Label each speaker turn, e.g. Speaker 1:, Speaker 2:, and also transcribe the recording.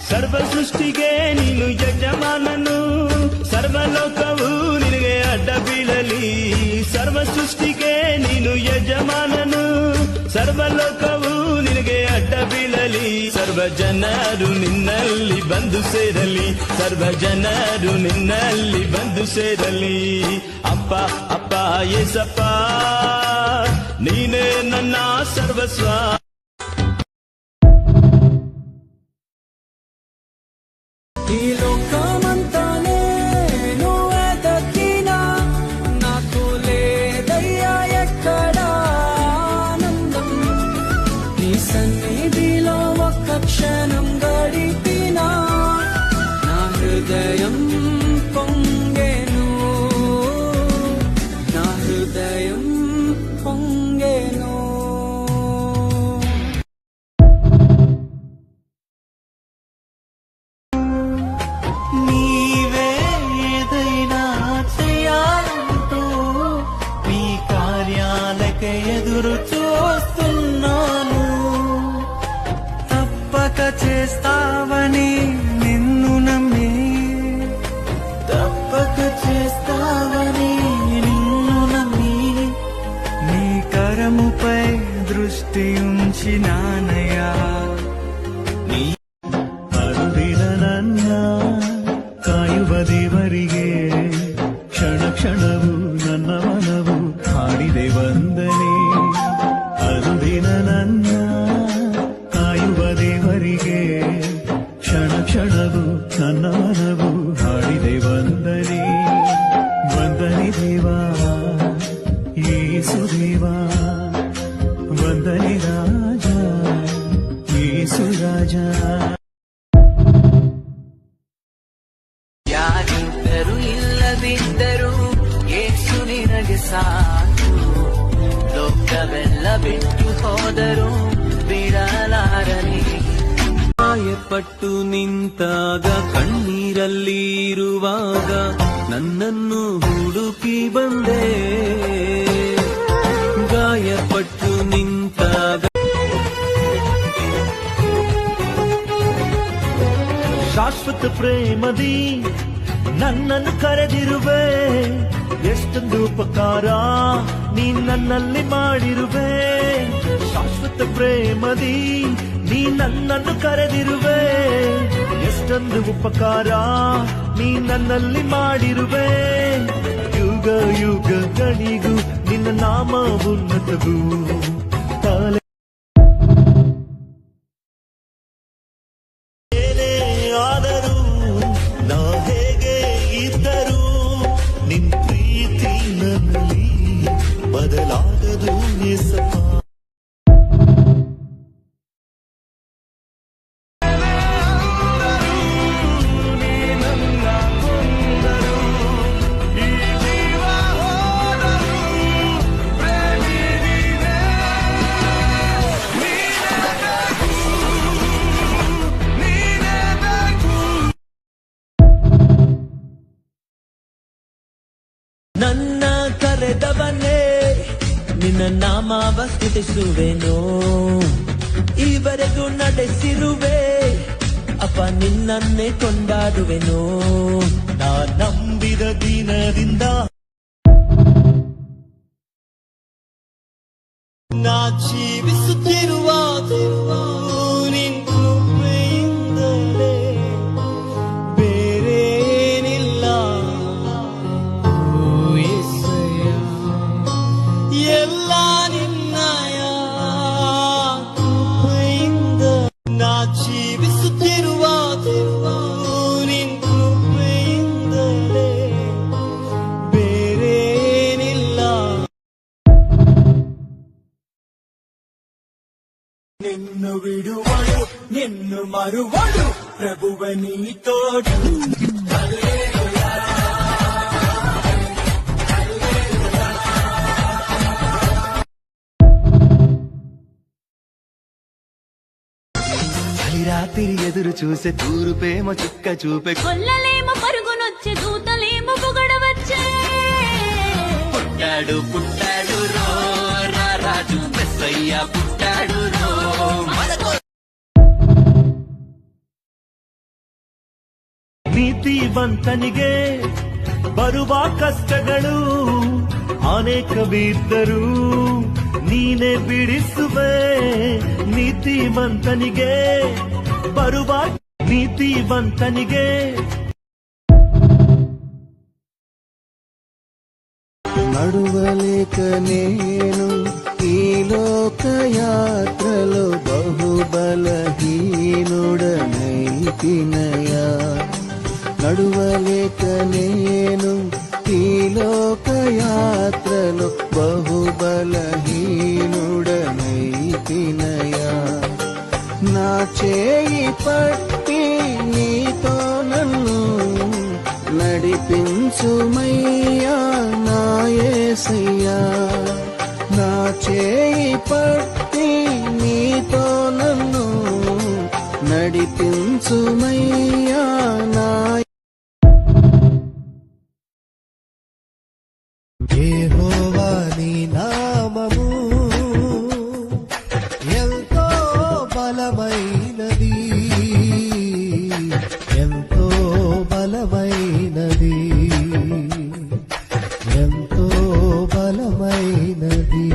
Speaker 1: ಸರ್ವ ಸೃಷ್ಟಿಗೆ ನೀನು ಯಜಮಾನನು, ಸರ್ವಲೋಕವು ನಿನಗೆ ಅಡ್ಡ ಬೀಳಲಿ. ಸರ್ವ ಸೃಷ್ಟಿಗೆ ನೀನು ಯಜಮಾನನು, ಸರ್ವಲೋಕವು ನಿನಗೆ ಅಡ್ಡ ಬೀಳಲಿ. ಸರ್ವ ಜನರು ನಿನ್ನಲ್ಲಿ ಬಂದು ಸೇರಲಿ, ಸರ್ವ ಜನರು ನಿನ್ನಲ್ಲಿ ಬಂದು ಸೇರಲಿ. ಅಪ್ಪ ಅಪ್ಪ ಯೇಸಪ್ಪ ನೀನೇ ನನ್ನ ಸರ್ವಸ್ವ.
Speaker 2: ఈ లోకమంతానే నువ్వే దక్కినా, నాకు లేదయ్యా ఎక్కడ ఆనందం. నీ సన్నిధిలో ఒక్క క్షణం గడిపినా నా హృదయం పొంగెను, నా హృదయం పొంగెను.
Speaker 1: ఎదురు చూస్తున్నాను,
Speaker 2: తప్పక చేస్తావని నిన్ను నమ్మి,
Speaker 1: తప్పక చేస్తావని నిన్ను నమ్మి.
Speaker 2: నీ కరముపై దృష్టి ఉంచినానయ్యా.
Speaker 1: ನೀ ಅರುದಿನ ನನ್ನ ಕಾಯುವ ದೇವರಿಗೆ ಕ್ಷಣ ಕ್ಷಣವು ನನ್ನ ಮನವು ಹಾಡಿದೆ ವಂದನೆ. ಅರುದಿನ ನನ್ನ ಕಾಯುವ ದೇವರಿಗೆ ಕ್ಷಣ ಕ್ಷಣವು ನನ್ನ ಮನವು ಹಾಡಿದೆ ವಂದನೆ. ವಂದನೆ ದೇವಾ ಯೇಸು ದೇವಾ, ವಂದನೆ ರಾಜ ಯೇಸು ರಾಜ.
Speaker 3: ಯಾರಿದ್ದರು ಇಲ್ಲದಿದ್ದರು ಯೇಸು ನಿನಗೆ ಸಾಕು. ಲೋಕವೆಲ್ಲ ಬಿಟ್ಟು ಹೋದರು ಬಿಡಲಾರನಿ.
Speaker 1: ಗಾಯಪಟ್ಟು ನಿಂತಾಗ ಕಣ್ಣೀರಲ್ಲಿ ಇರುವಾಗ ನನ್ನನ್ನು ಹುಡುಕಿ ಬಂದೆ. ಗಾಯಪಟ್ಟು ನಿಂತಾಗ ಶಾಶ್ವತ ಪ್ರೇಮದಿ ನನ್ನನ್ನು ಕರೆದಿರುವೆ. ಎಷ್ಟೊಂದು ಉಪಕಾರ ನೀ ನನ್ನಲ್ಲಿ ಮಾಡಿರುವೆ. ಶಾಶ್ವತ ಪ್ರೇಮದಿ ನೀ ನನ್ನನ್ನು ಕರೆದಿರುವೆ. ಎಷ್ಟೊಂದು ಉಪಕಾರ ನೀ ನನ್ನಲ್ಲಿ ಮಾಡಿರುವೆ. ಯುಗ ಯುಗಗಳಿಗೂ ನಿನ್ನ ನಾಮ ಉನ್ನತವು. ಆದರೂ ನಾ ಹೇಗೆ ಇದ್ದರೂ ನಿನ್ ಪ್ರೀತಿ ನನ್ನಲ್ಲಿ ಬದಲಾಗದು ಯೇಸಪ್ಪ. ನನ್ನ ಕರೆದವನೇ ನಿನ್ನ ನಾಮವ ಸ್ತುತಿಸುವೆನು. ಈವರೆಗೂ ನಡೆಸಿರುವೆ ಅಪ್ಪ ನಿನ್ನನ್ನೇ ಕೊಂಡಾಡುವೆನು. ನಾ ನಂಬಿದ ದಿನದಿಂದ ನಾ ಜೀವಿಸುತ್ತಿರುವ ನಿನ್ ಕೃಪೆಯಿಂದಲೇ, ಬೇರೇನಿಲ್ಲ ಎಲ್ಲ ನಿನ್ನಯ ಕೃಪೆಯಿಂದ. ನಾ ಜೀವಿಸುತ್ತಿರುವ ನಿನ್ ಕೃಪೆಯಿಂದಲೇ, ಬೇರೇನಿಲ್ಲ. ನಿನ್ನು ಬಿಡುವಳು ನಿನ್ನು ಮರುವಳು ಪ್ರಭುವ ನೀ ತೋಡು.
Speaker 2: రాత్రి ఎదురు చూసే తూరుపేమ చుక్క చూపే
Speaker 4: కొల్లలేమో పరుగునొచ్చే దూతలేమో పొగడవచ్చే
Speaker 3: పుట్టాడు పుట్టాడు రో రా రాజు మెస్సయ్య పుట్టాడు రో మనకు
Speaker 1: ನೀತಿವಂತನಿಗೆ ಬರುವ ಕಷ್ಟಗಳು ಅನೇಕವಿದ್ದರು ನೀನೆ ಬಿಡಿಸುವೆ ನೀತಿವಂತನಿಗೆ ಬರುವ ನೀತಿವಂತನಿಗೆ
Speaker 5: నడువలేక నేను ఈ లోకయాత్రలో బహుబలహీనుడనైతినయా నడువలేక నేను ఈ లోకయాత్రలో బహుబలహీనుడనైతినయా నా చేయి పట్టి నీతో నన్ను నడిపించుమయ్యా నా యేసయ్యా నా చేయి పట్టి నీతో నన్ను నడిపించుమయ్యా నా యెహోవా నీ నామము ఎంతో బలమైనది ఎంతో బలమైనది ఎంతో బలమైనది